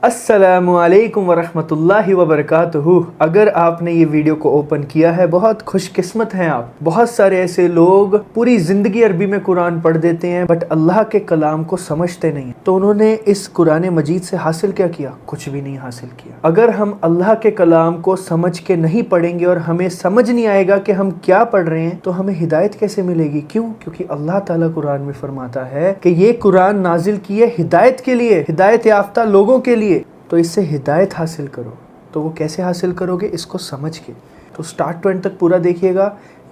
السلام علیکم ورحمۃ اللہ وبرکاتہ۔ اگر آپ نے یہ ویڈیو کو اوپن کیا ہے، بہت خوش قسمت ہیں آپ۔ بہت سارے ایسے لوگ پوری زندگی عربی میں قرآن پڑھ دیتے ہیں بٹ اللہ کے کلام کو سمجھتے نہیں، تو انہوں نے اس قرآن مجید سے حاصل کیا کیا؟ کچھ بھی نہیں حاصل کیا۔ اگر ہم اللہ کے کلام کو سمجھ کے نہیں پڑھیں گے اور ہمیں سمجھ نہیں آئے گا کہ ہم کیا پڑھ رہے ہیں، تو ہمیں ہدایت کیسے ملے گی؟ کیوں؟ کیونکہ اللہ تعالیٰ قرآن میں فرماتا ہے کہ یہ قرآن نازل کیے ہدایت کے لیے، ہدایت یافتہ لوگوں کے لیے، تو اس سے ہدایت حاصل کرو۔ تو وہ کیسے حاصل کرو گے؟ اس کو سمجھ کے۔ تو سٹارٹ ٹو اینڈ تک پورا دیکھیے گا۔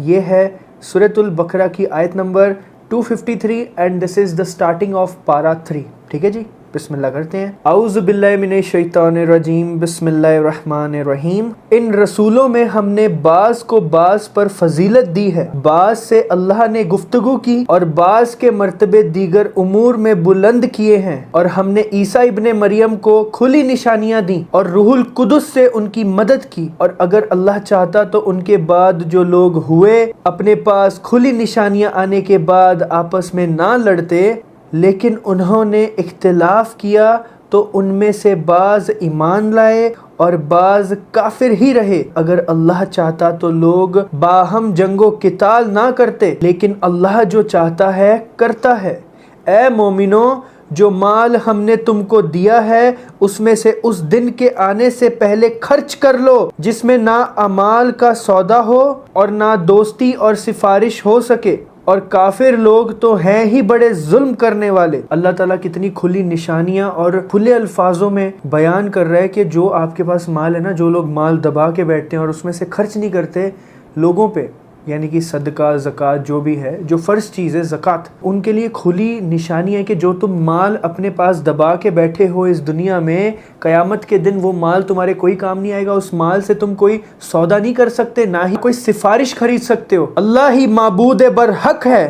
یہ ہے سورۃ البقرہ کی آیت number 253 and this is the starting of پارا 3۔ ٹھیک ہے جی، بسم اللہ کرتے ہیں۔ اعوذ باللہ من الشیطان الرجیم، بسم اللہ الرحمن الرحیم۔ ان رسولوں میں ہم نے بعض کو بعض پر فضیلت دی ہے، بعض سے اللہ نے گفتگو کی اور بعض کے مرتبے دیگر امور میں بلند کیے ہیں، اور ہم نے عیسیٰ ابن مریم کو کھلی نشانیاں دیں اور روح القدس سے ان کی مدد کی، اور اگر اللہ چاہتا تو ان کے بعد جو لوگ ہوئے اپنے پاس کھلی نشانیاں آنے کے بعد آپس میں نہ لڑتے، لیکن انہوں نے اختلاف کیا تو ان میں سے بعض ایمان لائے اور بعض کافر ہی رہے۔ اگر اللہ چاہتا تو لوگ باہم جنگ و قتال نہ کرتے، لیکن اللہ جو چاہتا ہے کرتا ہے۔ اے مومنو، جو مال ہم نے تم کو دیا ہے اس میں سے اس دن کے آنے سے پہلے خرچ کر لو جس میں نہ امال کا سودا ہو اور نہ دوستی اور سفارش ہو سکے، اور کافر لوگ تو ہیں ہی بڑے ظلم کرنے والے۔ اللہ تعالیٰ کتنی کھلی نشانیاں اور کھلے الفاظوں میں بیان کر رہا ہے کہ جو آپ کے پاس مال ہے نا، جو لوگ مال دبا کے بیٹھتے ہیں اور اس میں سے خرچ نہیں کرتے لوگوں پہ، یعنی کہ صدقہ، زکوٰۃ جو بھی ہے، جو فرض چیز ہے زکوٰۃ، ان کے لیے کھلی نشانی ہے کہ جو تم مال اپنے پاس دبا کے بیٹھے ہو اس دنیا میں، قیامت کے دن وہ مال تمہارے کوئی کام نہیں آئے گا۔ اس مال سے تم کوئی سودا نہیں کر سکتے، نہ ہی کوئی سفارش خرید سکتے ہو۔ اللہ ہی معبود برحق ہے،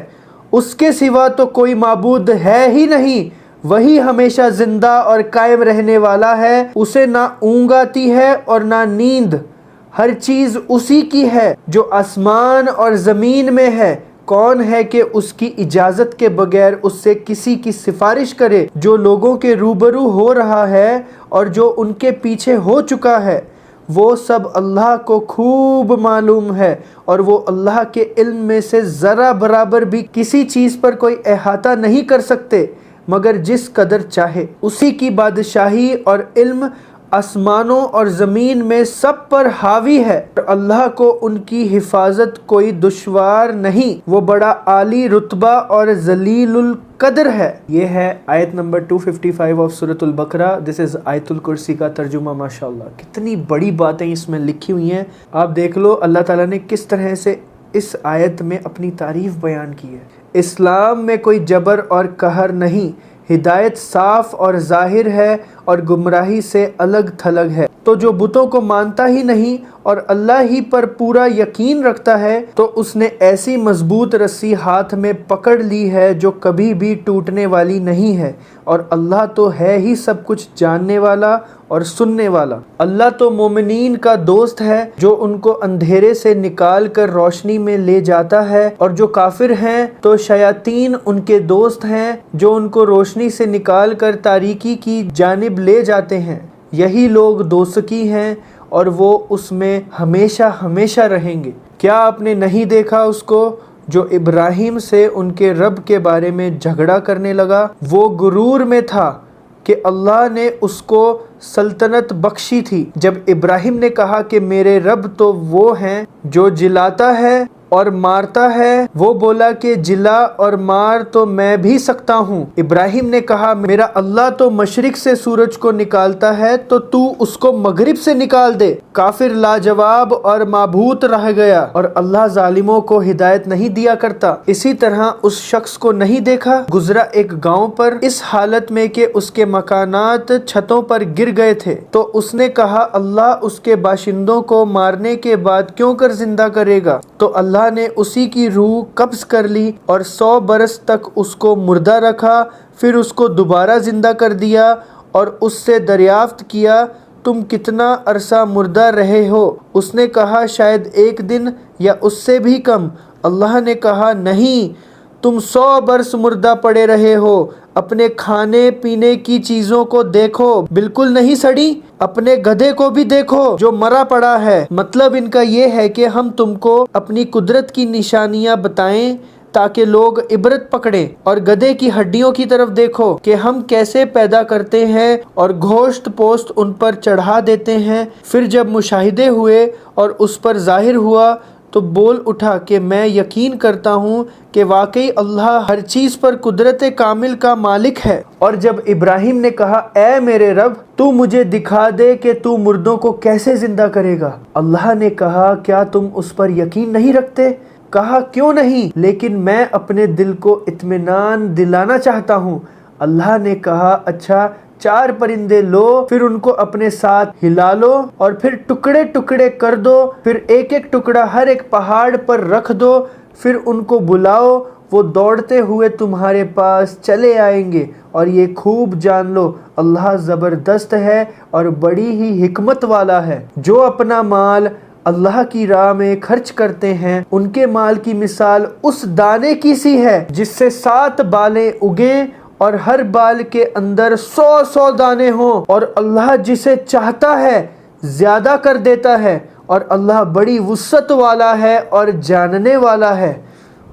اس کے سوا تو کوئی معبود ہے ہی نہیں۔ وہی ہمیشہ زندہ اور قائم رہنے والا ہے، اسے نہ اونگ آتی ہے اور نہ نیند۔ ہر چیز اسی کی ہے جو آسمان اور زمین میں ہے۔ کون ہے کہ اس کی اجازت کے بغیر اس سے کسی کی سفارش کرے جو لوگوں کے روبرو ہو رہا ہے اور جو ان کے پیچھے ہو چکا ہے؟ وہ سب اللہ کو خوب معلوم ہے، اور وہ اللہ کے علم میں سے ذرا برابر بھی کسی چیز پر کوئی احاطہ نہیں کر سکتے مگر جس قدر چاہے۔ اسی کی بادشاہی اور علم آسمانوں اور زمین میں سب پر حاوی ہے، اور اللہ کو ان کی حفاظت کوئی دشوار نہیں۔ وہ بڑا عالی رتبہ اور ذلیل القدر ہے۔ یہ ہے آیت نمبر 255 آف سورۃ البقرہ۔ دس از آیت الکرسی کا ترجمہ۔ ماشاءاللہ کتنی بڑی باتیں اس میں لکھی ہوئی ہیں، آپ دیکھ لو اللہ تعالیٰ نے کس طرح سے اس آیت میں اپنی تعریف بیان کی ہے۔ اسلام میں کوئی جبر اور قہر نہیں، ہدایت صاف اور ظاہر ہے اور گمراہی سے الگ تھلگ ہے۔ تو جو بتوں کو مانتا ہی نہیں اور اللہ ہی پر پورا یقین رکھتا ہے، تو اس نے ایسی مضبوط رسی ہاتھ میں پکڑ لی ہے جو کبھی بھی ٹوٹنے والی نہیں ہے، اور اللہ تو ہے ہی سب کچھ جاننے والا اور سننے والا۔ اللہ تو مومنین کا دوست ہے جو ان کو اندھیرے سے نکال کر روشنی میں لے جاتا ہے، اور جو کافر ہیں تو شیاطین ان کے دوست ہیں جو ان کو روشنی سے نکال کر تاریکی کی جانب لے جاتے ہیں۔ یہی لوگ دوزخی ہیں اور وہ اس میں ہمیشہ ہمیشہ رہیں گے۔ کیا آپ نے نہیں دیکھا اس کو جو ابراہیم سے ان کے رب کے بارے میں جھگڑا کرنے لگا؟ وہ غرور میں تھا کہ اللہ نے اس کو سلطنت بخشی تھی۔ جب ابراہیم نے کہا کہ میرے رب تو وہ ہیں جو جلاتا ہے اور مارتا ہے، وہ بولا کہ جلا اور مار تو میں بھی سکتا ہوں۔ ابراہیم نے کہا میرا اللہ تو مشرق سے سورج کو نکالتا ہے تو تو اس کو مغرب سے نکال دے۔ کافر لاجواب اور مبہوت رہ گیا، اور اللہ ظالموں کو ہدایت نہیں دیا کرتا۔ اسی طرح اس شخص کو نہیں دیکھا گزرا ایک گاؤں پر اس حالت میں کہ اس کے مکانات چھتوں پر گر گئے تھے، تو اس نے کہا اللہ اس کے باشندوں کو مارنے کے بعد کیوں کر زندہ کرے گا؟ تو اللہ نے اسی کی روح قبض کر لی اور 100 برس تک اس کو مردہ رکھا، پھر اس کو دوبارہ زندہ کر دیا اور اس سے دریافت کیا تم کتنا عرصہ مردہ رہے ہو؟ اس نے کہا شاید 1 دن یا اس سے بھی کم۔ اللہ نے کہا نہیں، تم 100 برس مردہ پڑے رہے ہو۔ اپنے کھانے پینے کی چیزوں کو دیکھو، بالکل نہیں سڑی، اپنے گدھے کو بھی دیکھو جو مرا پڑا ہے۔ مطلب ان کا یہ ہے کہ ہم تم کو اپنی قدرت کی نشانیاں بتائیں تاکہ لوگ عبرت پکڑیں، اور گدھے کی ہڈیوں کی طرف دیکھو کہ ہم کیسے پیدا کرتے ہیں اور گوشت پوست ان پر چڑھا دیتے ہیں۔ پھر جب مشاہدے ہوئے اور اس پر ظاہر ہوا تو بول اٹھا کہ میں یقین کرتا ہوں کہ واقعی اللہ ہر چیز پر قدرت کامل کا مالک ہے۔ اور جب ابراہیم نے کہا اے میرے رب تو مجھے دکھا دے کہ تو مردوں کو کیسے زندہ کرے گا، اللہ نے کہا کیا تم اس پر یقین نہیں رکھتے؟ کہا کیوں نہیں، لیکن میں اپنے دل کو اطمینان دلانا چاہتا ہوں۔ اللہ نے کہا اچھا 4 پرندے لو، پھر ان کو اپنے ساتھ ہلا لو اور پھر ٹکڑے ٹکڑے کر دو، پھر ایک ایک ٹکڑا ہر ایک پہاڑ پر رکھ دو، پھر ان کو بلاؤ، وہ دوڑتے ہوئے تمہارے پاس چلے آئیں گے، اور یہ خوب جان لو اللہ زبردست ہے اور بڑی ہی حکمت والا ہے۔ جو اپنا مال اللہ کی راہ میں خرچ کرتے ہیں ان کے مال کی مثال اس دانے کی سی ہے جس سے 7 بالیں اگیں اور ہر بال کے اندر 100 دانے ہوں، اور اللہ جسے چاہتا ہے زیادہ کر دیتا ہے، اور اللہ بڑی وسعت والا ہے اور جاننے والا ہے۔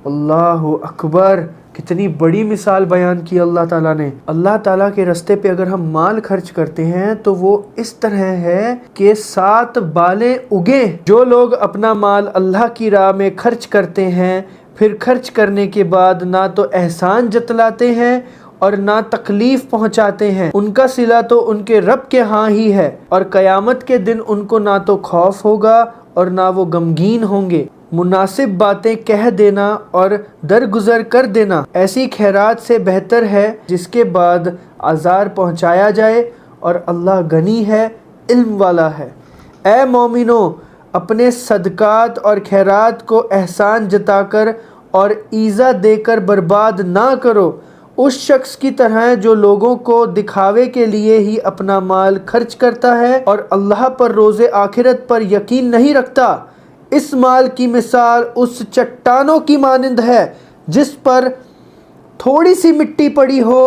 اللہ اکبر، کتنی بڑی مثال بیان کی اللہ تعالیٰ نے۔ اللہ تعالیٰ کے راستے پہ اگر ہم مال خرچ کرتے ہیں تو وہ اس طرح ہے کہ 7 بالیں اگیں۔ جو لوگ اپنا مال اللہ کی راہ میں خرچ کرتے ہیں پھر خرچ کرنے کے بعد نہ تو احسان جتلاتے ہیں اور نہ تکلیف پہنچاتے ہیں، ان کا صلہ تو ان کے رب کے ہاں ہی ہے، اور قیامت کے دن ان کو نہ تو خوف ہوگا اور نہ وہ غمگین ہوں گے۔ مناسب باتیں کہہ دینا اور درگزر کر دینا ایسی خیرات سے بہتر ہے جس کے بعد آزار پہنچایا جائے، اور اللہ غنی ہے، علم والا ہے۔ اے مومنو، اپنے صدقات اور خیرات کو احسان جتا کر اور ایذا دے کر برباد نہ کرو، اس شخص کی طرح جو لوگوں کو دکھاوے کے لیے ہی اپنا مال خرچ کرتا ہے اور اللہ پر روز آخرت پر یقین نہیں رکھتا۔ اس مال کی مثال اس چٹانوں کی مانند ہے جس پر تھوڑی سی مٹی پڑی ہو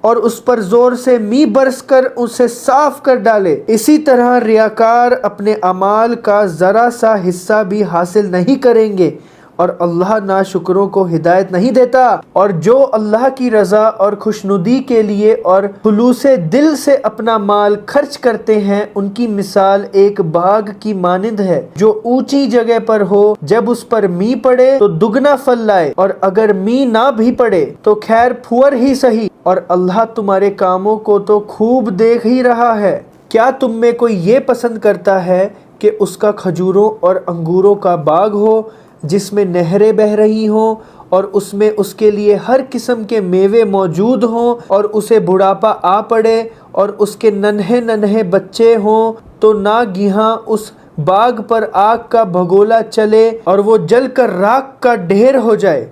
اور اس پر زور سے می برس کر اسے صاف کر ڈالے۔ اسی طرح ریاکار اپنے اعمال کا ذرا سا حصہ بھی حاصل نہیں کریں گے، اور اللہ ناشکروں کو ہدایت نہیں دیتا۔ اور جو اللہ کی رضا اور خوشنودی کے لیے اور خلوص دل سے اپنا مال خرچ کرتے ہیں ان کی مثال ایک باغ کی مانند ہے جو اونچی جگہ پر ہو، جب اس پر می پڑے تو دگنا پھل لائے، اور اگر می نہ بھی پڑے تو خیر پھور ہی سہی، اور اللہ تمہارے کاموں کو تو خوب دیکھ ہی رہا ہے۔ کیا تم میں کوئی یہ پسند کرتا ہے کہ اس کا کھجوروں اور انگوروں کا باغ ہو جس میں نہریں بہہ رہی ہوں اور اس میں اس کے لیے ہر قسم کے میوے موجود ہوں، اور اسے بڑھاپا آ پڑے اور اس کے ننھے ننھے بچے ہوں تو ناگہاں اس باغ پر آگ کا بھگولا چلے اور وہ جل کر راکھ کا ڈھیر ہو جائے؟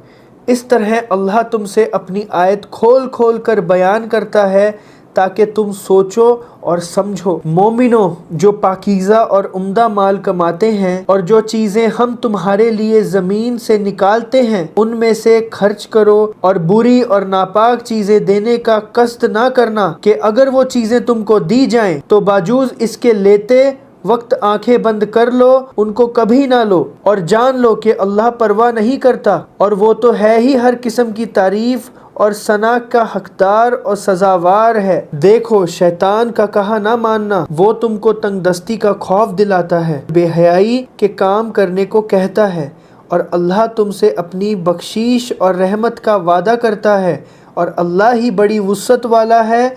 اس طرح اللہ تم سے اپنی آیت کھول کھول کر بیان کرتا ہے تاکہ تم سوچو اور سمجھو۔ مومنو، جو پاکیزہ اور عمدہ مال کماتے ہیں اور جو چیزیں ہم تمہارے لیے زمین سے نکالتے ہیں ان میں سے خرچ کرو، اور بری اور ناپاک چیزیں دینے کا قصد نہ کرنا کہ اگر وہ چیزیں تم کو دی جائیں تو باوجود اس کے لیتے وقت آنکھیں بند کر لو، ان کو کبھی نہ لو، اور جان لو کہ اللہ پرواہ نہیں کرتا، اور وہ تو ہے ہی ہر قسم کی تعریف اور ثنا کا حقدار اور سزاوار ہے۔ دیکھو، شیطان کا کہا نہ ماننا وہ تم کو تنگ دستی کا خوف دلاتا ہے، بے حیائی کے کام کرنے کو کہتا ہے، اور اللہ تم سے اپنی بخشش اور رحمت کا وعدہ کرتا ہے، اور اللہ ہی بڑی وسعت والا ہے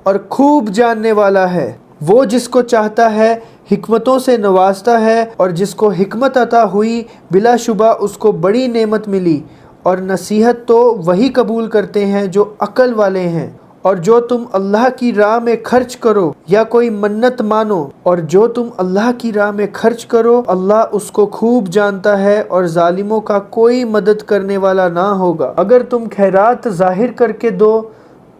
اور خوب جاننے والا ہے۔ وہ جس کو چاہتا ہے حکمتوں سے نوازتا ہے، اور جس کو حکمت عطا ہوئی بلا شبہ اس کو بڑی نعمت ملی، اور نصیحت تو وہی قبول کرتے ہیں جو عقل والے ہیں۔ اور جو تم اللہ کی راہ میں خرچ کرو یا کوئی منت مانو، اور جو تم اللہ کی راہ میں خرچ کرو اللہ اس کو خوب جانتا ہے، اور ظالموں کا کوئی مدد کرنے والا نہ ہوگا۔ اگر تم خیرات ظاہر کر کے دو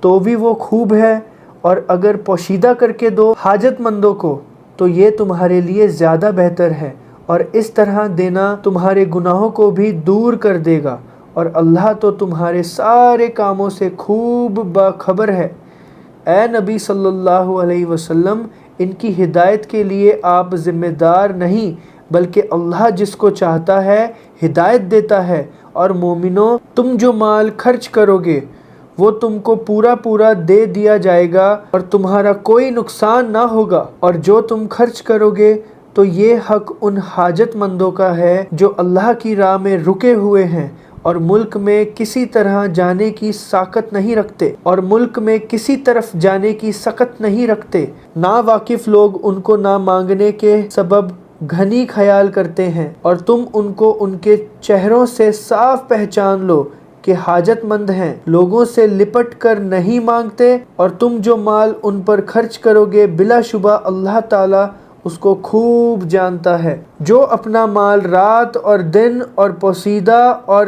تو بھی وہ خوب ہے، اور اگر پوشیدہ کر کے دو حاجت مندوں کو تو یہ تمہارے لیے زیادہ بہتر ہے، اور اس طرح دینا تمہارے گناہوں کو بھی دور کر دے گا، اور اللہ تو تمہارے سارے کاموں سے خوب باخبر ہے۔ اے نبی صلی اللہ علیہ وسلم، ان کی ہدایت کے لیے آپ ذمہ دار نہیں، بلکہ اللہ جس کو چاہتا ہے ہدایت دیتا ہے۔ اور مومنوں، تم جو مال خرچ کرو گے وہ تم کو پورا دے دیا جائے گا اور تمہارا کوئی نقصان نہ ہوگا، اور جو تم خرچ کرو گے تو یہ حق ان حاجت مندوں کا ہے جو اللہ کی راہ میں رکے ہوئے ہیں اور ملک میں کسی طرح جانے کی ساکت نہیں رکھتے نا واقف لوگ ان کو نہ مانگنے کے سبب گھنی خیال کرتے ہیں، اور تم ان کو ان کے چہروں سے صاف پہچان لو کہ حاجت مند ہیں، لوگوں سے لپٹ کر نہیں مانگتے، اور تم جو مال ان پر خرچ کرو گے بلا شبہ اللہ تعالیٰ اس کو خوب جانتا ہے۔ جو اپنا مال رات اور دن اور پوشیدہ اور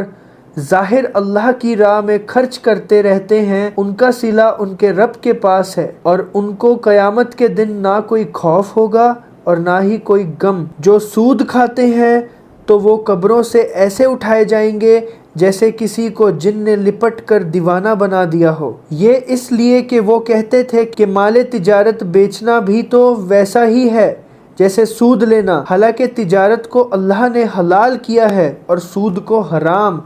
ظاہر اللہ کی راہ میں خرچ کرتے رہتے ہیں، ان کا صلہ ان کے رب کے پاس ہے، اور ان کو قیامت کے دن نہ کوئی خوف ہوگا اور نہ ہی کوئی غم۔ جو سود کھاتے ہیں تو وہ قبروں سے ایسے اٹھائے جائیں گے جیسے کسی کو جن نے لپٹ کر دیوانہ بنا دیا ہو، یہ اس لیے کہ وہ کہتے تھے کہ مال تجارت بیچنا بھی تو ویسا ہی ہے جیسے سود لینا، حالانکہ تجارت کو اللہ نے حلال کیا ہے اور سود کو حرام۔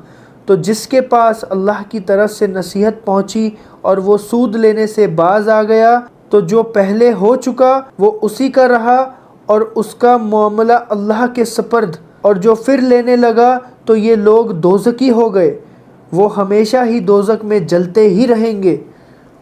تو جس کے پاس اللہ کی طرف سے نصیحت پہنچی اور وہ سود لینے سے باز آ گیا، تو جو پہلے ہو چکا وہ اسی کا رہا اور اس کا معاملہ اللہ کے سپرد، اور جو پھر لینے لگا تو یہ لوگ دوزخی ہو گئے، وہ ہمیشہ ہی دوزخ میں جلتے ہی رہیں گے۔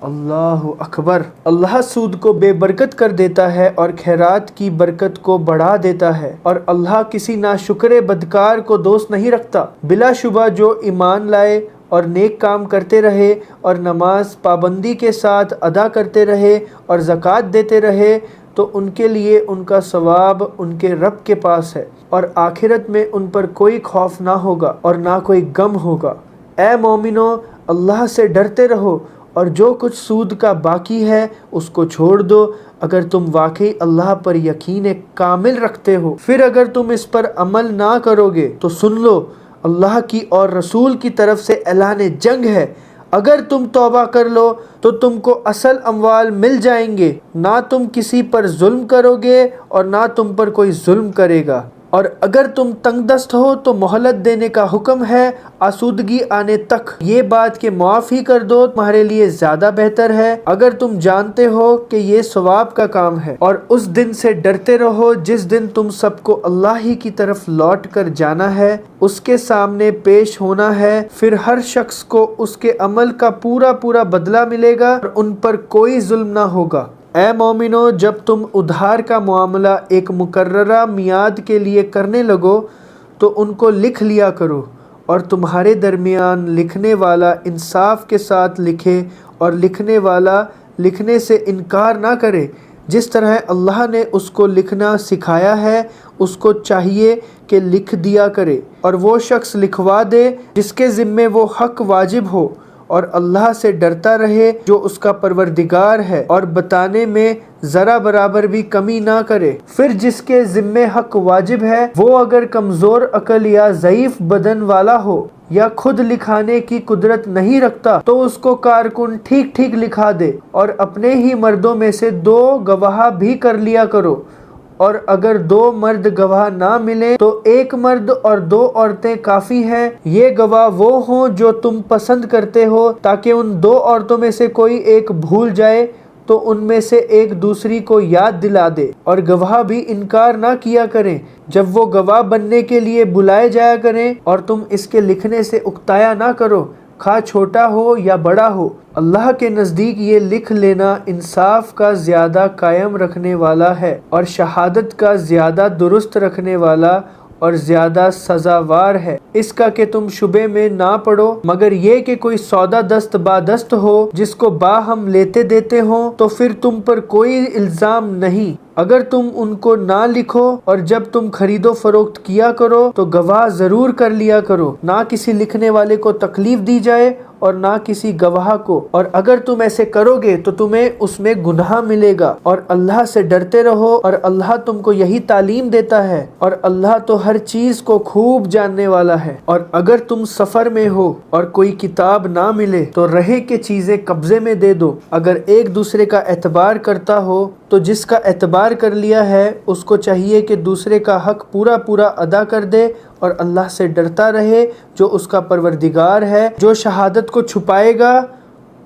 اللہ اکبر۔ اللہ سود کو بے برکت کر دیتا ہے اور خیرات کی برکت کو بڑھا دیتا ہے، اور اللہ کسی ناشکر بدکار کو دوست نہیں رکھتا۔ بلا شبہ جو ایمان لائے اور نیک کام کرتے رہے اور نماز پابندی کے ساتھ ادا کرتے رہے اور زکوٰۃ دیتے رہے تو ان کے لیے ان کا ثواب ان کے رب کے پاس ہے، اور آخرت میں ان پر کوئی خوف نہ ہوگا اور نہ کوئی غم ہوگا۔ اے مومنو، اللہ سے ڈرتے رہو اور جو کچھ سود کا باقی ہے اس کو چھوڑ دو اگر تم واقعی اللہ پر یقین کامل رکھتے ہو۔ پھر اگر تم اس پر عمل نہ کرو گے تو سن لو، اللہ کی اور رسول کی طرف سے اعلان جنگ ہے۔ اگر تم توبہ کر لو تو تم کو اصل اموال مل جائیں گے، نہ تم کسی پر ظلم کرو گے اور نہ تم پر کوئی ظلم کرے گا، اور اگر تم تنگ دست ہو تو مہلت دینے کا حکم ہے آسودگی آنے تک، یہ بات کہ معاف ہی کر دو تمہارے لیے زیادہ بہتر ہے اگر تم جانتے ہو کہ یہ ثواب کا کام ہے۔ اور اس دن سے ڈرتے رہو جس دن تم سب کو اللہ ہی کی طرف لوٹ کر جانا ہے، اس کے سامنے پیش ہونا ہے، پھر ہر شخص کو اس کے عمل کا پورا بدلہ ملے گا اور ان پر کوئی ظلم نہ ہوگا۔ اے مومنو، جب تم ادھار کا معاملہ ایک مقررہ میعاد کے لیے کرنے لگو تو ان کو لکھ لیا کرو، اور تمہارے درمیان لکھنے والا انصاف کے ساتھ لکھے اور لکھنے والا لکھنے سے انکار نہ کرے۔ جس طرح اللہ نے اس کو لکھنا سکھایا ہے اس کو چاہیے کہ لکھ دیا کرے، اور وہ شخص لکھوا دے جس کے ذمے وہ حق واجب ہو، اور اللہ سے ڈرتا رہے جو اس کا پروردگار ہے، اور بتانے میں ذرا برابر بھی کمی نہ کرے۔ پھر جس کے ذمے حق واجب ہے وہ اگر کمزور عقل یا ضعیف بدن والا ہو یا خود لکھانے کی قدرت نہیں رکھتا تو اس کو کارکن ٹھیک لکھا دے، اور اپنے ہی مردوں میں سے 2 گواہ بھی کر لیا کرو، اور اگر 2 مرد گواہ نہ ملیں تو 1 مرد اور 2 عورتیں کافی ہیں۔ یہ گواہ وہ ہوں جو تم پسند کرتے ہو، تاکہ ان 2 عورتوں میں سے کوئی ایک بھول جائے تو ان میں سے ایک دوسری کو یاد دلا دے، اور گواہ بھی انکار نہ کیا کریں جب وہ گواہ بننے کے لیے بلائے جایا کریں، اور تم اس کے لکھنے سے اکتایا نہ کرو، خواہ چھوٹا ہو یا بڑا ہو۔ اللہ کے نزدیک یہ لکھ لینا انصاف کا زیادہ قائم رکھنے والا ہے، اور شہادت کا زیادہ درست رکھنے والا اور زیادہ سزاوار ہے۔ اس کا کہ تم شبے میں نہ پڑو، مگر یہ کہ کوئی سودا دست بادست ہو جس کو باہم لیتے دیتے ہوں تو پھر تم پر کوئی الزام نہیں، اگر تم ان کو نہ لکھو، اور جب تم خرید و فروخت کیا کرو تو گواہ ضرور کر لیا کرو، نہ کسی لکھنے والے کو تکلیف دی جائے اور نہ کسی گواہ کو، اور اگر تم ایسے کرو گے تو تمہیں اس میں گناہ ملے گا، اور اللہ سے ڈرتے رہو اور اللہ تم کو یہی تعلیم دیتا ہے، اور اللہ تو ہر چیز کو خوب جاننے والا ہے۔ اور اگر تم سفر میں ہو اور کوئی کتاب نہ ملے تو رہے کہ چیزیں قبضے میں دے دو۔ اگر ایک دوسرے کا اعتبار کرتا ہو تو جس کا اعتبار کر لیا ہے اس کو چاہیے کہ دوسرے کا حق پورا پورا ادا کر دے، اور اللہ سے ڈرتا رہے جو اس کا پروردگار ہے۔ جو شہادت کو چھپائے گا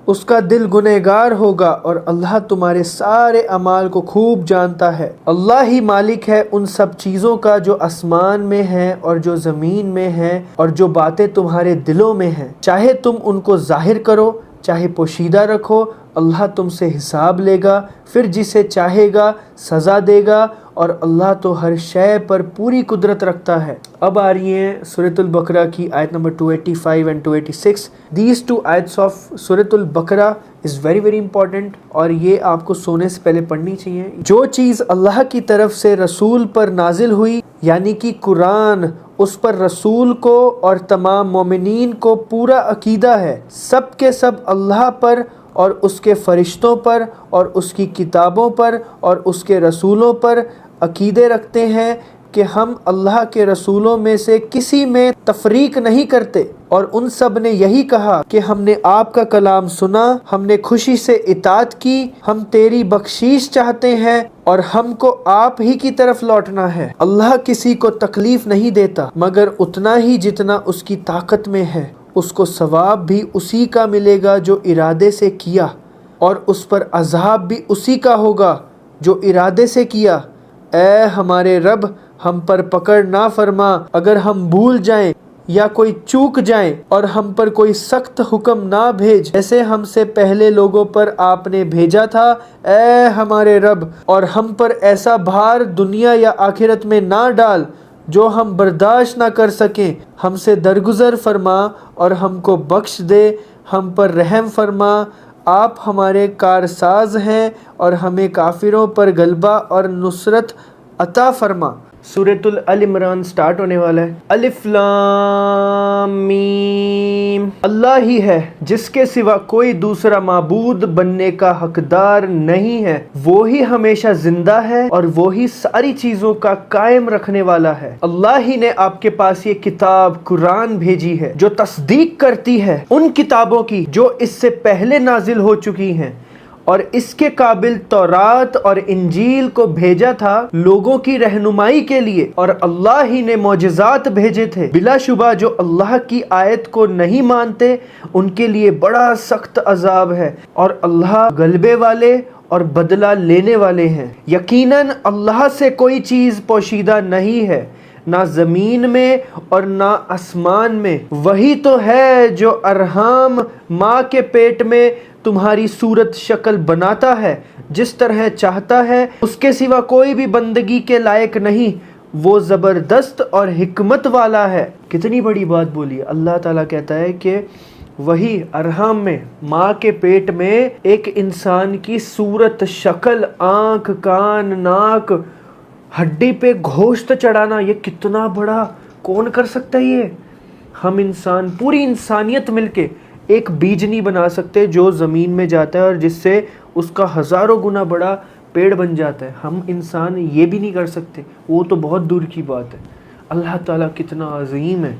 اس کا دل گنہگار ہوگا، اور اللہ تمہارے سارے اعمال کو خوب جانتا ہے۔ اللہ ہی مالک ہے ان سب چیزوں کا جو آسمان میں ہیں اور جو زمین میں ہیں، اور جو باتیں تمہارے دلوں میں ہیں، چاہے تم ان کو ظاہر کرو چاہے پوشیدہ رکھو، اللہ تم سے حساب لے گا، پھر جسے چاہے گا سزا دے گا، اور اللہ تو ہر شے پر پوری قدرت رکھتا ہے۔ اب آ رہی ہیں سورۃ البقرہ کی آیت number 285 and 286۔ These two ayats of سورۃ البقرہ is very very important، اور یہ آپ کو سونے سے پہلے پڑھنی چاہیے۔ جو چیز اللہ کی طرف سے رسول پر نازل ہوئی، یعنی کہ قرآن، اس پر رسول کو اور تمام مومنین کو پورا عقیدہ ہے، سب کے سب اللہ پر اور اس کے فرشتوں پر اور اس کی کتابوں پر اور اس کے رسولوں پر عقیدے رکھتے ہیں کہ ہم اللہ کے رسولوں میں سے کسی میں تفریق نہیں کرتے، اور ان سب نے یہی کہا کہ ہم نے آپ کا کلام سنا، ہم نے خوشی سے اطاعت کی، ہم تیری بخشش چاہتے ہیں اور ہم کو آپ ہی کی طرف لوٹنا ہے۔ اللہ کسی کو تکلیف نہیں دیتا مگر اتنا ہی جتنا اس کی طاقت میں ہے، اس کو ثواب بھی اسی کا ملے گا جو ارادے سے کیا، اور اس پر عذاب بھی اسی کا ہوگا جو ارادے سے کیا۔ اے ہمارے رب، ہم پر پکڑ نہ فرما اگر ہم بھول جائیں یا کوئی چوک جائیں، اور ہم پر کوئی سخت حکم نہ بھیج جیسے ہم سے پہلے لوگوں پر آپ نے بھیجا تھا۔ اے ہمارے رب، اور ہم پر ایسا بھار دنیا یا آخرت میں نہ ڈال جو ہم برداشت نہ کر سکیں، ہم سے درگزر فرما اور ہم کو بخش دے، ہم پر رحم فرما، آپ ہمارے کارساز ہیں، اور ہمیں کافروں پر غلبہ اور نصرت عطا فرما۔ سورۃ ال عمران سٹارٹ ہونے والا ہے۔ الف لام میم، اللہ ہی ہے جس کے سوا کوئی دوسرا معبود بننے کا حقدار نہیں ہے، وہی ہمیشہ زندہ ہے اور وہی ساری چیزوں کا قائم رکھنے والا ہے۔ اللہ ہی نے آپ کے پاس یہ کتاب قرآن بھیجی ہے جو تصدیق کرتی ہے ان کتابوں کی جو اس سے پہلے نازل ہو چکی ہیں، اور اس کے قابل تورات اور انجیل کو بھیجا تھا لوگوں کی رہنمائی کے لیے، اور اللہ ہی نے معجزات بھیجے تھے۔ بلا شبہ جو اللہ کی آیت کو نہیں مانتے ان کے لیے بڑا سخت عذاب ہے، اور اللہ غلبے والے اور بدلہ لینے والے ہیں۔ یقیناً اللہ سے کوئی چیز پوشیدہ نہیں ہے، نہ زمین میں اور نہ آسمان میں۔ وہی تو ہے جو ارحام ماں کے پیٹ میں تمہاری صورت شکل بناتا ہے جس طرح چاہتا ہے، اس کے سوا کوئی بھی بندگی کے لائق نہیں، وہ زبردست اور حکمت والا ہے۔ کتنی بڑی بات بولی ہے۔ اللہ تعالیٰ کہتا ہے کہ وہی ارحام میں، ماں کے پیٹ میں ایک انسان کی صورت شکل، آنکھ، کان، ناک، ہڈی پہ گوشت چڑھانا، یہ کتنا بڑا، کون کر سکتا ہے یہ؟ ہم انسان، پوری انسانیت مل کے ایک بیج نہیں بنا سکتے جو زمین میں جاتا ہے اور جس سے اس کا ہزاروں گنا بڑا پیڑ بن جاتا ہے۔ ہم انسان یہ بھی نہیں کر سکتے، وہ تو بہت دور کی بات ہے۔ اللہ تعالیٰ کتنا عظیم ہے،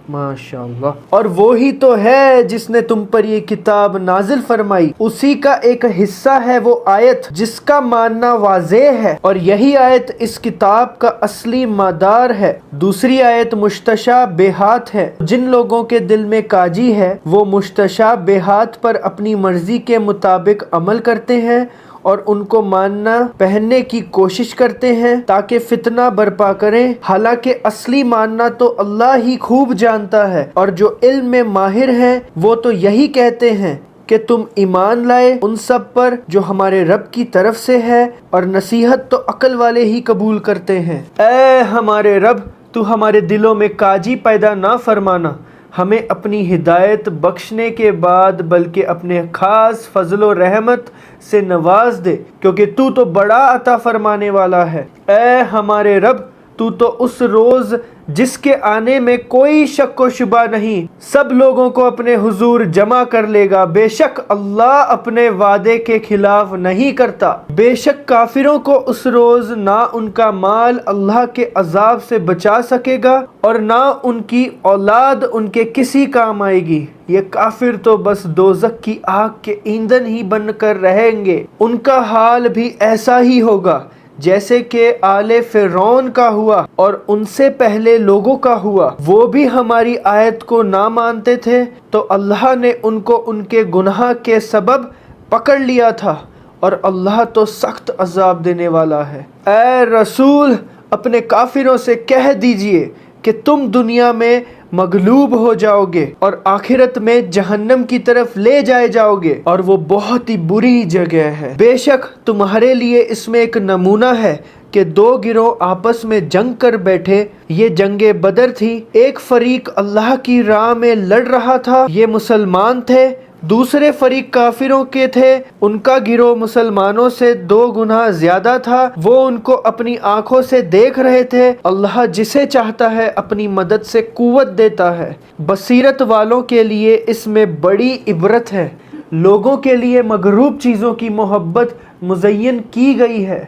ماشاءاللہ۔ اور وہی تو ہے جس نے تم پر یہ کتاب نازل فرمائی، اسی کا ایک حصہ ہے وہ آیت جس کا ماننا واضح ہے، اور یہی آیت اس کتاب کا اصلی مدار ہے۔ دوسری آیت مشتشابہات ہے۔ جن لوگوں کے دل میں کاجی ہے وہ مشتشابہات پر اپنی مرضی کے مطابق عمل کرتے ہیں اور ان کو ماننا پہننے کی کوشش کرتے ہیں تاکہ فتنہ برپا کریں، حالانکہ اصلی ماننا تو اللہ ہی خوب جانتا ہے۔ اور جو علم میں ماہر ہیں وہ تو یہی کہتے ہیں کہ تم ایمان لائے ان سب پر جو ہمارے رب کی طرف سے ہے، اور نصیحت تو عقل والے ہی قبول کرتے ہیں۔ اے ہمارے رب، تو ہمارے دلوں میں کاجی پیدا نہ فرمانا، ہمیں اپنی ہدایت بخشنے کے بعد بلکہ اپنے خاص فضل و رحمت سے نواز دے، کیونکہ تو بڑا عطا فرمانے والا ہے۔ اے ہمارے رب، تو تو اس روز جس کے آنے میں کوئی شک و شبہ نہیں سب لوگوں کو اپنے حضور جمع کر لے گا۔ بے شک اللہ اپنے وعدے کے خلاف نہیں کرتا۔ بے شک کافروں کو اس روز نہ ان کا مال اللہ کے عذاب سے بچا سکے گا اور نہ ان کی اولاد ان کے کسی کام آئے گی۔ یہ کافر تو بس دوزخ کی آگ کے ایندھن ہی بن کر رہیں گے۔ ان کا حال بھی ایسا ہی ہوگا جیسے کہ آل فرعون کا ہوا اور ان سے پہلے لوگوں کا ہوا۔ وہ بھی ہماری آیت کو نہ مانتے تھے تو اللہ نے ان کو ان کے گناہ کے سبب پکڑ لیا تھا اور اللہ تو سخت عذاب دینے والا ہے۔ اے رسول اپنے کافروں سے کہہ دیجئے کہ تم دنیا میں مغلوب ہو جاؤ گے اور آخرت میں جہنم کی طرف لے جائے جاؤ گے اور وہ بہت ہی بری جگہ ہے۔ بے شک تمہارے لیے اس میں ایک نمونہ ہے کہ دو گروہ آپس میں جنگ کر بیٹھے۔ یہ جنگ بدر تھی۔ ایک فریق اللہ کی راہ میں لڑ رہا تھا، یہ مسلمان تھے۔ دوسرے فریق کافروں کے تھے، ان کا گروہ مسلمانوں سے 2 گنا زیادہ تھا۔ وہ ان کو اپنی آنکھوں سے دیکھ رہے تھے۔ اللہ جسے چاہتا ہے اپنی مدد سے قوت دیتا ہے۔ بصیرت والوں کے لیے اس میں بڑی عبرت ہے۔ لوگوں کے لیے مغروب چیزوں کی محبت مزین کی گئی ہے،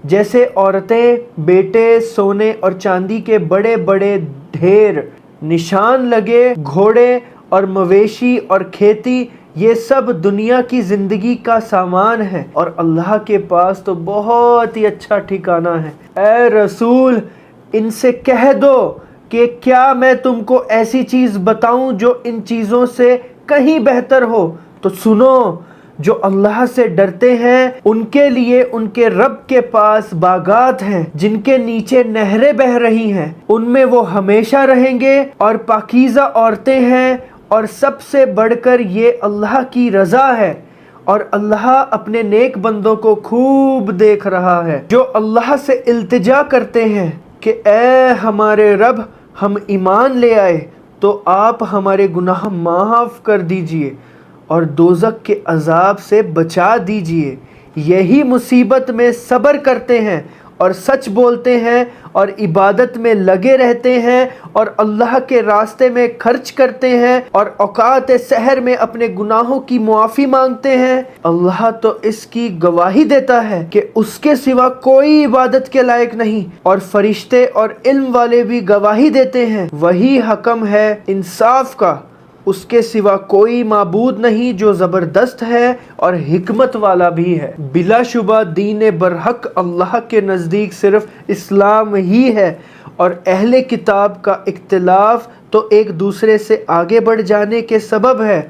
جیسے عورتیں، بیٹے، سونے اور چاندی کے بڑے بڑے ڈھیر، نشان لگے گھوڑے اور مویشی اور کھیتی، یہ سب دنیا کی زندگی کا سامان ہے اور اللہ کے پاس تو بہت ہی اچھا ٹھکانہ ہے۔ اے رسول ان سے کہہ دو کہ کیا میں تم کو ایسی چیز بتاؤں جو ان چیزوں سے کہیں بہتر ہو؟ تو سنو، جو اللہ سے ڈرتے ہیں ان کے لیے ان کے رب کے پاس باغات ہیں جن کے نیچے نہریں بہہ رہی ہیں، ان میں وہ ہمیشہ رہیں گے، اور پاکیزہ عورتیں ہیں، اور سب سے بڑھ کر یہ اللہ کی رضا ہے، اور اللہ اپنے نیک بندوں کو خوب دیکھ رہا ہے۔ جو اللہ سے التجا کرتے ہیں کہ اے ہمارے رب ہم ایمان لے آئے تو آپ ہمارے گناہ معاف کر دیجئے اور دوزخ کے عذاب سے بچا دیجئے، یہی مصیبت میں صبر کرتے ہیں اور سچ بولتے ہیں اور عبادت میں لگے رہتے ہیں اور اللہ کے راستے میں خرچ کرتے ہیں اور اوقات سحر میں اپنے گناہوں کی معافی مانگتے ہیں، اللہ تو اس کی گواہی دیتا ہے کہ اس کے سوا کوئی عبادت کے لائق نہیں، اور فرشتے اور علم والے بھی گواہی دیتے ہیں، وہی حکم ہے انصاف کا، اس کے سوا کوئی معبود نہیں جو زبردست ہے اور حکمت والا بھی ہے۔ بلا شبہ دین برحق اللہ کے نزدیک صرف اسلام ہی ہے، اور اہل کتاب کا اختلاف تو ایک دوسرے سے آگے بڑھ جانے کے سبب ہے،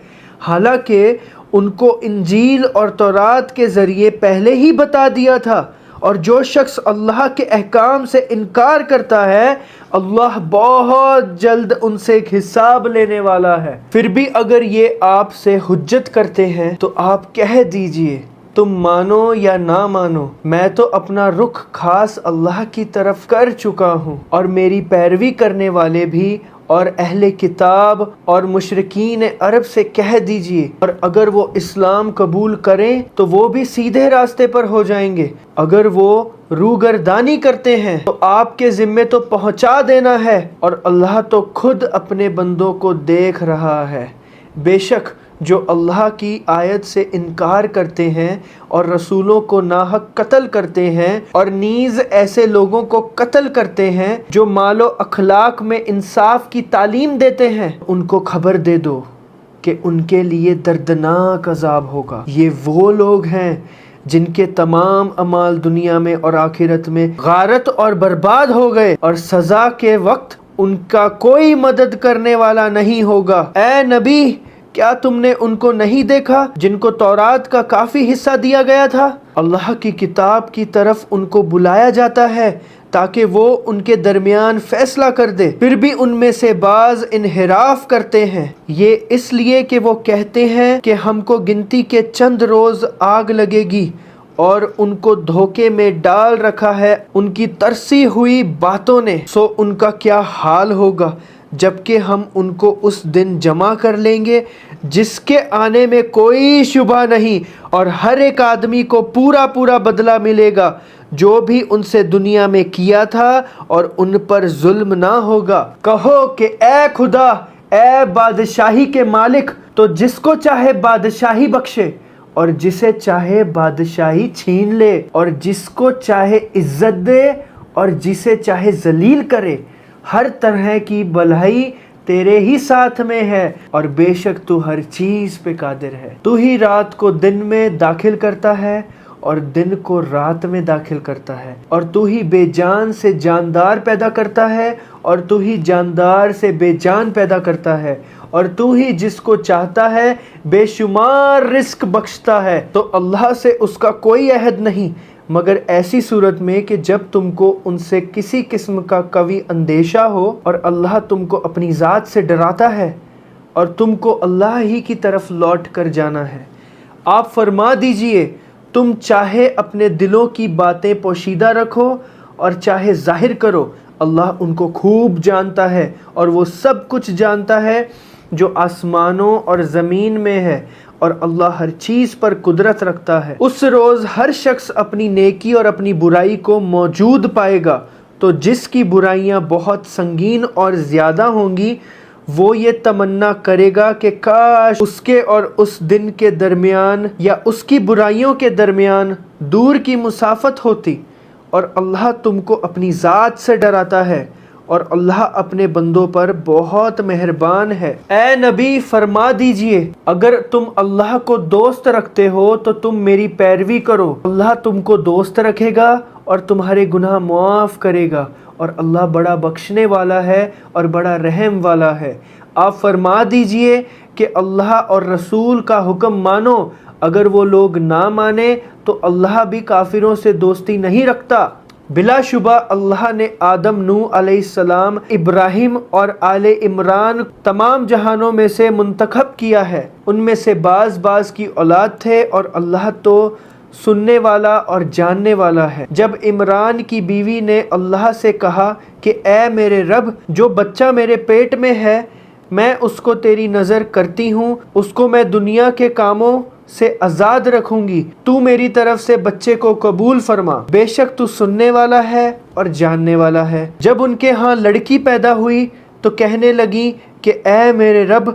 حالانکہ ان کو انجیل اور تورات کے ذریعے پہلے ہی بتا دیا تھا، اور جو شخص اللہ کے احکام سے انکار کرتا ہے اللہ بہت جلد ان سے ایک حساب لینے والا ہے۔ پھر بھی اگر یہ آپ سے حجت کرتے ہیں تو آپ کہہ دیجئے تم مانو یا نہ مانو، میں تو اپنا رخ خاص اللہ کی طرف کر چکا ہوں، اور میری پیروی کرنے والے بھی اور اہل کتاب اور مشرکین عرب سے کہہ دیجئے، اور اگر وہ اسلام قبول کریں تو وہ بھی سیدھے راستے پر ہو جائیں گے، اگر وہ روگردانی کرتے ہیں تو آپ کے ذمے تو پہنچا دینا ہے، اور اللہ تو خود اپنے بندوں کو دیکھ رہا ہے۔ بے شک جو اللہ کی آیت سے انکار کرتے ہیں اور رسولوں کو ناحق قتل کرتے ہیں، اور نیز ایسے لوگوں کو قتل کرتے ہیں جو مال و اخلاق میں انصاف کی تعلیم دیتے ہیں، ان کو خبر دے دو کہ ان کے لیے دردناک عذاب ہوگا۔ یہ وہ لوگ ہیں جن کے تمام اعمال دنیا میں اور آخرت میں غارت اور برباد ہو گئے، اور سزا کے وقت ان کا کوئی مدد کرنے والا نہیں ہوگا۔ اے نبی کیا تم نے ان کو نہیں دیکھا جن کو تورات کا کافی حصہ دیا گیا تھا؟ اللہ کی کتاب کی طرف ان کو بلایا جاتا ہے تاکہ وہ ان کے درمیان فیصلہ کر دے، پھر بھی ان میں سے بعض انحراف کرتے ہیں، یہ اس لیے کہ وہ کہتے ہیں کہ ہم کو گنتی کے چند روز آگ لگے گی، اور ان کو دھوکے میں ڈال رکھا ہے ان کی ترسی ہوئی باتوں نے، سو ان کا کیا حال ہوگا جبکہ ہم ان کو اس دن جمع کر لیں گے جس کے آنے میں کوئی شبہ نہیں، اور ہر ایک آدمی کو پورا پورا بدلہ ملے گا جو بھی ان سے دنیا میں کیا تھا اور ان پر ظلم نہ ہوگا۔ کہو کہ اے خدا، اے بادشاہی کے مالک، تو جس کو چاہے بادشاہی بخشے اور جسے چاہے بادشاہی چھین لے، اور جس کو چاہے عزت دے اور جسے چاہے ذلیل کرے۔ ہر طرح کی بھلائی تیرے ہی ساتھ میں ہے اور بے شک تو ہر چیز پہ قادر ہے۔ تو ہی رات کو دن میں داخل کرتا ہے اور دن کو رات میں داخل کرتا ہے، اور تو ہی بے جان سے جاندار پیدا کرتا ہے اور تو ہی جاندار سے بے جان پیدا کرتا ہے، اور تو ہی جس کو چاہتا ہے بے شمار رزق بخشتا ہے۔ تو اللہ سے اس کا کوئی عہد نہیں مگر ایسی صورت میں کہ جب تم کو ان سے کسی قسم کا قوی اندیشہ ہو، اور اللہ تم کو اپنی ذات سے ڈراتا ہے اور تم کو اللہ ہی کی طرف لوٹ کر جانا ہے۔ آپ فرما دیجئے، تم چاہے اپنے دلوں کی باتیں پوشیدہ رکھو اور چاہے ظاہر کرو، اللہ ان کو خوب جانتا ہے، اور وہ سب کچھ جانتا ہے جو آسمانوں اور زمین میں ہے، اور اللہ ہر چیز پر قدرت رکھتا ہے۔ اس روز ہر شخص اپنی نیکی اور اپنی برائی کو موجود پائے گا، تو جس کی برائیاں بہت سنگین اور زیادہ ہوں گی وہ یہ تمنا کرے گا کہ کاش اس کے اور اس دن کے درمیان یا اس کی برائیوں کے درمیان دور کی مسافت ہوتی۔ اور اللہ تم کو اپنی ذات سے ڈراتا ہے، اور اللہ اپنے بندوں پر بہت مہربان ہے۔ اے نبی فرما دیجئے، اگر تم اللہ کو دوست رکھتے ہو تو تم میری پیروی کرو، اللہ تم کو دوست رکھے گا اور تمہارے گناہ معاف کرے گا، اور اللہ بڑا بخشنے والا ہے اور بڑا رحم والا ہے۔ آپ فرما دیجئے کہ اللہ اور رسول کا حکم مانو، اگر وہ لوگ نہ مانے تو اللہ بھی کافروں سے دوستی نہیں رکھتا۔ بلا شبہ اللہ نے آدم، نوح علیہ السلام، ابراہیم اور آل عمران تمام جہانوں میں سے منتخب کیا ہے۔ ان میں سے بعض کی اولاد تھے، اور اللہ تو سننے والا اور جاننے والا ہے۔ جب عمران کی بیوی نے اللہ سے کہا کہ اے میرے رب، جو بچہ میرے پیٹ میں ہے میں اس کو تیری نظر کرتی ہوں، اس کو میں دنیا کے کاموں سے آزاد رکھوں گی، تو میری طرف سے بچے کو قبول فرما، بے شک تو سننے والا ہے اور جاننے والا ہے۔ جب ان کے ہاں لڑکی پیدا ہوئی تو کہنے لگی کہ اے میرے رب،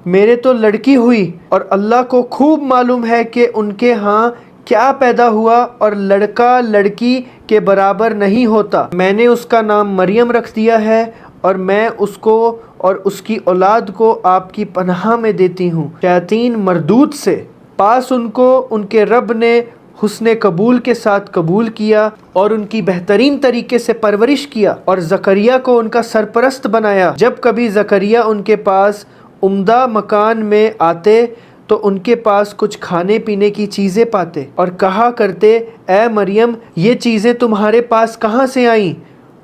میرے تو لڑکی ہوئی، اور اللہ کو خوب معلوم ہے کہ ان کے ہاں کیا پیدا ہوا، اور لڑکا لڑکی کے برابر نہیں ہوتا۔ میں نے اس کا نام مریم رکھ دیا ہے، اور میں اس کو اور اس کی اولاد کو آپ کی پناہ میں دیتی ہوں شیاطین مردود سے۔ پاس ان کو ان کے رب نے حسن قبول کے ساتھ قبول کیا اور ان کی بہترین طریقے سے پرورش کیا، اور زکریا کو ان کا سرپرست بنایا۔ جب کبھی زکریا ان کے پاس عمدہ مکان میں آتے تو ان کے پاس کچھ کھانے پینے کی چیزیں پاتے اور کہا کرتے، اے مریم، یہ چیزیں تمہارے پاس کہاں سے آئیں؟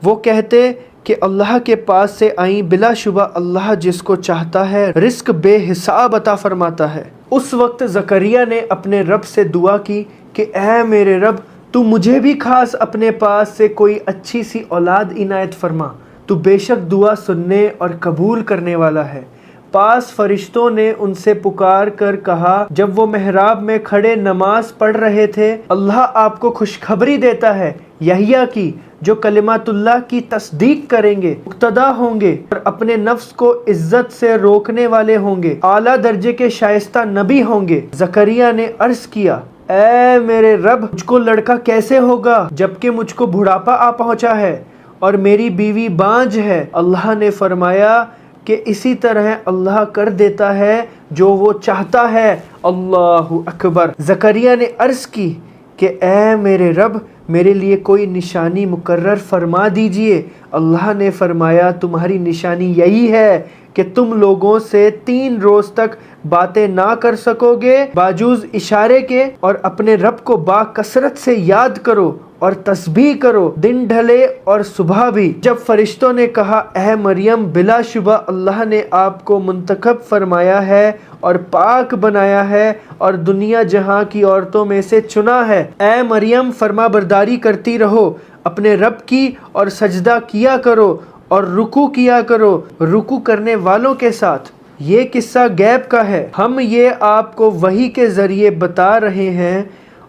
وہ کہتے کہ اللہ کے پاس سے آئیں، بلا شبہ اللہ جس کو چاہتا ہے رزق بے حساب عطا فرماتا ہے۔ اس وقت زکریا نے اپنے رب سے دعا کی کہ اے میرے رب، تو مجھے بھی خاص اپنے پاس سے کوئی اچھی سی اولاد عنایت فرما، تو بے شک دعا سننے اور قبول کرنے والا ہے۔ پاس فرشتوں نے ان سے پکار کر کہا جب وہ محراب میں کھڑے نماز پڑھ رہے تھے، اللہ آپ کو خوشخبری دیتا ہے یحییٰ کی، جو کلمات اللہ کی تصدیق کریں گے، مقتدا ہوں گے اور اپنے نفس کو عزت سے روکنے والے ہوں گے، اعلیٰ درجے کے شائستہ نبی ہوں گے۔ زکریا نے عرض کیا، اے میرے رب، مجھ کو لڑکا کیسے ہوگا جبکہ مجھ کو بڑھاپا آ پہنچا ہے اور میری بیوی بانجھ ہے؟ اللہ نے فرمایا کہ اسی طرح اللہ کر دیتا ہے جو وہ چاہتا ہے۔ اللہ اکبر۔ زکریا نے عرض کی کہ اے میرے رب، میرے لیے کوئی نشانی مقرر فرما دیجئے۔ اللہ نے فرمایا، تمہاری نشانی یہی ہے کہ تم لوگوں سے 3 روز تک باتیں نہ کر سکو گے باجوز اشارے کے، اور اپنے رب کو با کثرت سے یاد کرو اور تسبیح کرو، دن ڈھلے اور صبح بھی۔ جب فرشتوں نے کہا، اے مریم، بلا شبہ اللہ نے آپ کو منتخب فرمایا ہے اور پاک بنایا ہے اور دنیا جہاں کی عورتوں میں سے چنا ہے، اے مریم فرما برداری کرتی رہو اپنے رب کی، اور سجدہ کیا کرو اور رکوع کیا کرو رکوع کرنے والوں کے ساتھ۔ یہ قصہ غیب کا ہے، ہم یہ آپ کو وحی کے ذریعے بتا رہے ہیں،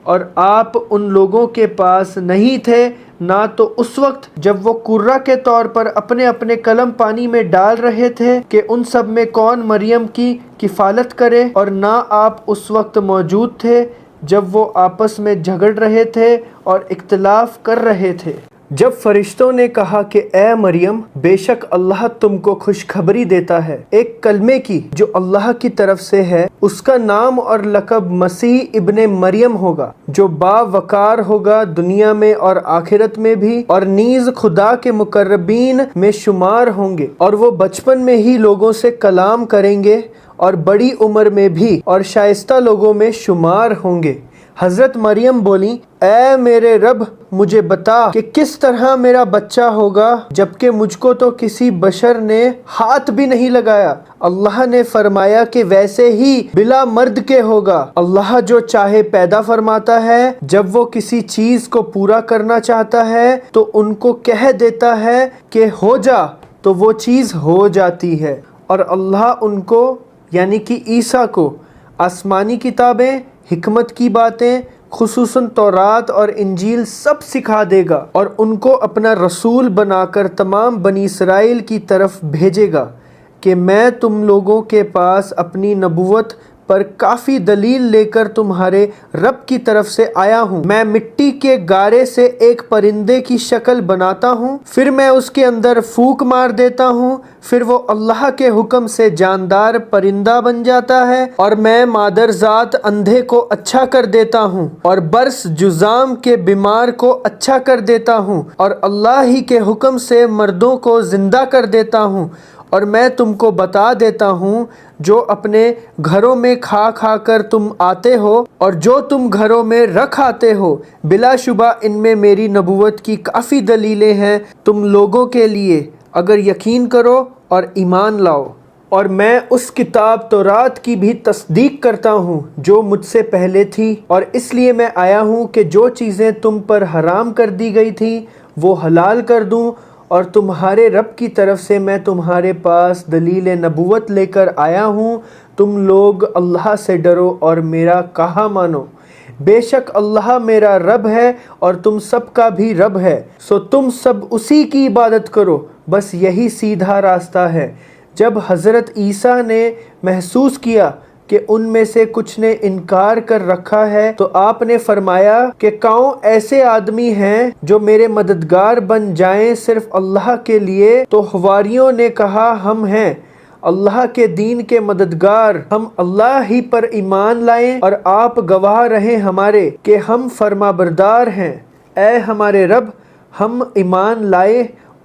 اور آپ ان لوگوں کے پاس نہیں تھے نہ تو اس وقت جب وہ قرہ کے طور پر اپنے اپنے قلم پانی میں ڈال رہے تھے کہ ان سب میں کون مریم کی کفالت کرے، اور نہ آپ اس وقت موجود تھے جب وہ آپس میں جھگڑ رہے تھے اور اختلاف کر رہے تھے۔ جب فرشتوں نے کہا کہ اے مریم، بے شک اللہ تم کو خوشخبری دیتا ہے ایک کلمے کی جو اللہ کی طرف سے ہے، اس کا نام اور لقب مسیح ابن مریم ہوگا، جو باوقار ہوگا دنیا میں اور آخرت میں بھی، اور نیز خدا کے مقربین میں شمار ہوں گے، اور وہ بچپن میں ہی لوگوں سے کلام کریں گے اور بڑی عمر میں بھی اور شائستہ لوگوں میں شمار ہوں گے۔ حضرت مریم بولیں، اے میرے رب، مجھے بتا کہ کس طرح میرا بچہ ہوگا جبکہ مجھ کو تو کسی بشر نے ہاتھ بھی نہیں لگایا۔ اللہ نے فرمایا کہ ویسے ہی بلا مرد کے ہوگا۔ اللہ جو چاہے پیدا فرماتا ہے، جب وہ کسی چیز کو پورا کرنا چاہتا ہے تو ان کو کہہ دیتا ہے کہ ہو جا، تو وہ چیز ہو جاتی ہے۔ اور اللہ ان کو یعنی کہ عیسیٰ کو آسمانی کتابیں، حکمت کی باتیں، خصوصاً تورات اور انجیل سب سکھا دے گا، اور ان کو اپنا رسول بنا کر تمام بنی اسرائیل کی طرف بھیجے گا کہ میں تم لوگوں کے پاس اپنی نبوت پر کافی دلیل لے کر تمہارے رب کی طرف سے آیا ہوں۔ میں مٹی کے گارے سے ایک پرندے کی شکل بناتا ہوں، پھر میں اس کے اندر پھونک مار دیتا ہوں، پھر وہ اللہ کے حکم سے جاندار پرندہ بن جاتا ہے، اور میں مادرزاد اندھے کو اچھا کر دیتا ہوں اور برس جذام کے بیمار کو اچھا کر دیتا ہوں، اور اللہ ہی کے حکم سے مردوں کو زندہ کر دیتا ہوں۔ اور میں تم کو بتا دیتا ہوں جو اپنے گھروں میں کھا کھا کر تم آتے ہو اور جو تم گھروں میں رکھ آتے ہو، بلا شبہ ان میں میری نبوت کی کافی دلیلیں ہیں تم لوگوں کے لیے، اگر یقین کرو اور ایمان لاؤ۔ اور میں اس کتاب تورات کی بھی تصدیق کرتا ہوں جو مجھ سے پہلے تھی، اور اس لیے میں آیا ہوں کہ جو چیزیں تم پر حرام کر دی گئی تھیں وہ حلال کر دوں، اور تمہارے رب کی طرف سے میں تمہارے پاس دلیل نبوت لے کر آیا ہوں۔ تم لوگ اللہ سے ڈرو اور میرا کہا مانو۔ بے شک اللہ میرا رب ہے اور تم سب کا بھی رب ہے، سو تم سب اسی کی عبادت کرو، بس یہی سیدھا راستہ ہے۔ جب حضرت عیسیٰ نے محسوس کیا کہ ان میں سے کچھ نے انکار کر رکھا ہے تو آپ نے فرمایا کہ کون ایسے آدمی ہیں جو میرے مددگار بن جائیں صرف اللہ کے لیے؟ تو حواریوں نے کہا ہم ہیں اللہ کے دین کے مددگار، ہم اللہ ہی پر ایمان لائیں اور آپ گواہ رہیں ہمارے کہ ہم فرما بردار ہیں۔ اے ہمارے رب، ہم ایمان لائے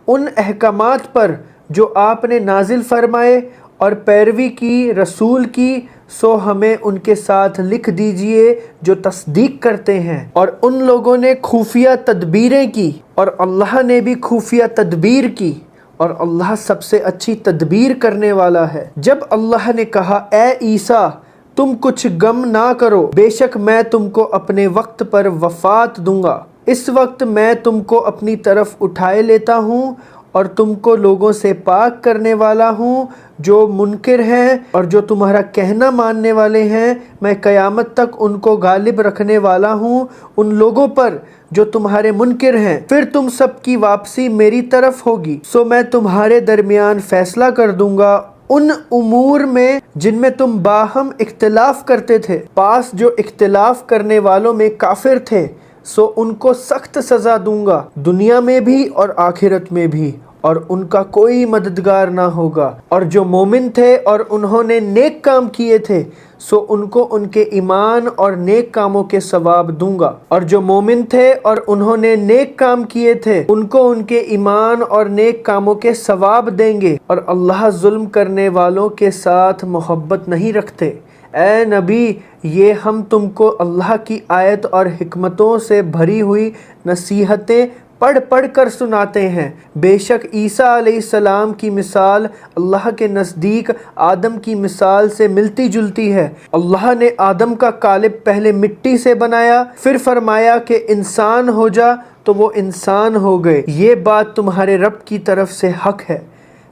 ان احکامات پر جو آپ نے نازل فرمائے اور پیروی کی رسول کی، سو ہمیں ان کے ساتھ لکھ دیجئے جو تصدیق کرتے ہیں۔ اور ان لوگوں نے خفیہ تدبیریں کی اور اللہ نے بھی خفیہ تدبیر کی، اور اللہ سب سے اچھی تدبیر کرنے والا ہے۔ جب اللہ نے کہا اے عیسیٰ تم کچھ غم نہ کرو، بے شک میں تم کو اپنے وقت پر وفات دوں گا، اس وقت میں تم کو اپنی طرف اٹھائے لیتا ہوں اور تم کو لوگوں سے پاک کرنے والا ہوں جو منکر ہیں اور جو تمہارا کہنا ماننے والے ہیں، میں قیامت تک ان کو غالب رکھنے والا ہوں ان لوگوں پر جو تمہارے منکر ہیں، پھر تم سب کی واپسی میری طرف ہوگی، سو میں تمہارے درمیان فیصلہ کر دوں گا ان امور میں جن میں تم باہم اختلاف کرتے تھے۔ پاس جو اختلاف کرنے والوں میں کافر تھے سو ان کو سخت سزا دوں گا دنیا میں بھی اور آخرت میں بھی، اور ان کا کوئی مددگار نہ ہوگا۔ اور جو مومن تھے اور انہوں نے نیک کام کیے تھے سو ان کو ان کے ایمان اور نیک کاموں کے ثواب دوں گا، اور جو مومن تھے اور انہوں نے نیک کام کیے تھے ان کو ان کے ایمان اور نیک کاموں کے ثواب دیں گے، اور اللہ ظلم کرنے والوں کے ساتھ محبت نہیں رکھتے۔ اے نبی، یہ ہم تم کو اللہ کی آیت اور حکمتوں سے بھری ہوئی نصیحتیں پڑھ پڑھ کر سناتے ہیں۔ بے شک عیسیٰ علیہ السلام کی مثال اللہ کے نزدیک آدم کی مثال سے ملتی جلتی ہے۔ اللہ نے آدم کا قالب پہلے مٹی سے بنایا، پھر فرمایا کہ انسان ہو جا تو وہ انسان ہو گئے۔ یہ بات تمہارے رب کی طرف سے حق ہے،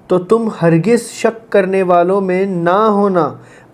تو تم ہرگز شک کرنے والوں میں نہ ہونا۔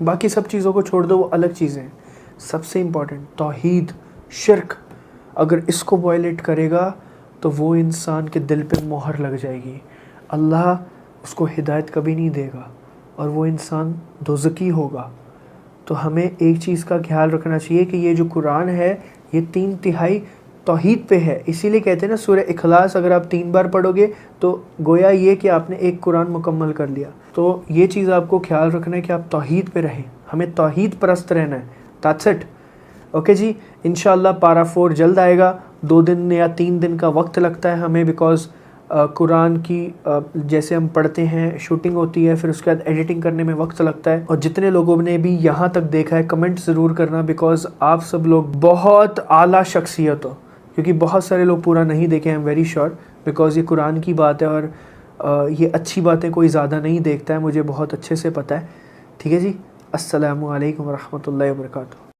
باقی سب چیزوں کو چھوڑ دو، وہ الگ چیزیں ہیں. سب سے امپورٹنٹ توحید، شرک، اگر اس کو وائلیٹ کرے گا تو وہ انسان کے دل پہ مہر لگ جائے گی، اللہ اس کو ہدایت کبھی نہیں دے گا اور وہ انسان دوزخی ہوگا. تو ہمیں ایک چیز کا خیال رکھنا چاہیے کہ یہ جو قرآن ہے یہ 3/3 توحید پہ ہے. اسی لیے کہتے ہیں نا سورہ اخلاص اگر آپ 3 بار پڑھو گے تو گویا یہ کہ آپ نے ایک قرآن مکمل کر لیا. تو یہ چیز آپ کو خیال رکھنا ہے کہ آپ توحید پہ رہیں، ہمیں توحید پرست رہنا ہے. That's it. اوکے جی، انشاءاللہ پارا 4 جلد آئے گا. 2 دن یا 3 دن کا وقت لگتا ہے ہمیں، بیکاز قرآن کی جیسے ہم پڑھتے ہیں شوٹنگ ہوتی ہے، پھر اس کے بعد ایڈیٹنگ کرنے میں وقت لگتا ہے. اور جتنے لوگوں نے بھی یہاں تک دیکھا ہے کمنٹ ضرور کرنا، بیکاز آپ سب لوگ بہت اعلیٰ شخصیت ہو، کیونکہ بہت سارے لوگ پورا نہیں دیکھے. I am very sure, because یہ قرآن کی بات ہے اور یہ اچھی باتیں کوئی زیادہ نہیں دیکھتا ہے، مجھے بہت اچھے سے پتہ ہے. ٹھیک ہے جی، السلام علیکم ورحمۃ اللہ وبرکاتہ.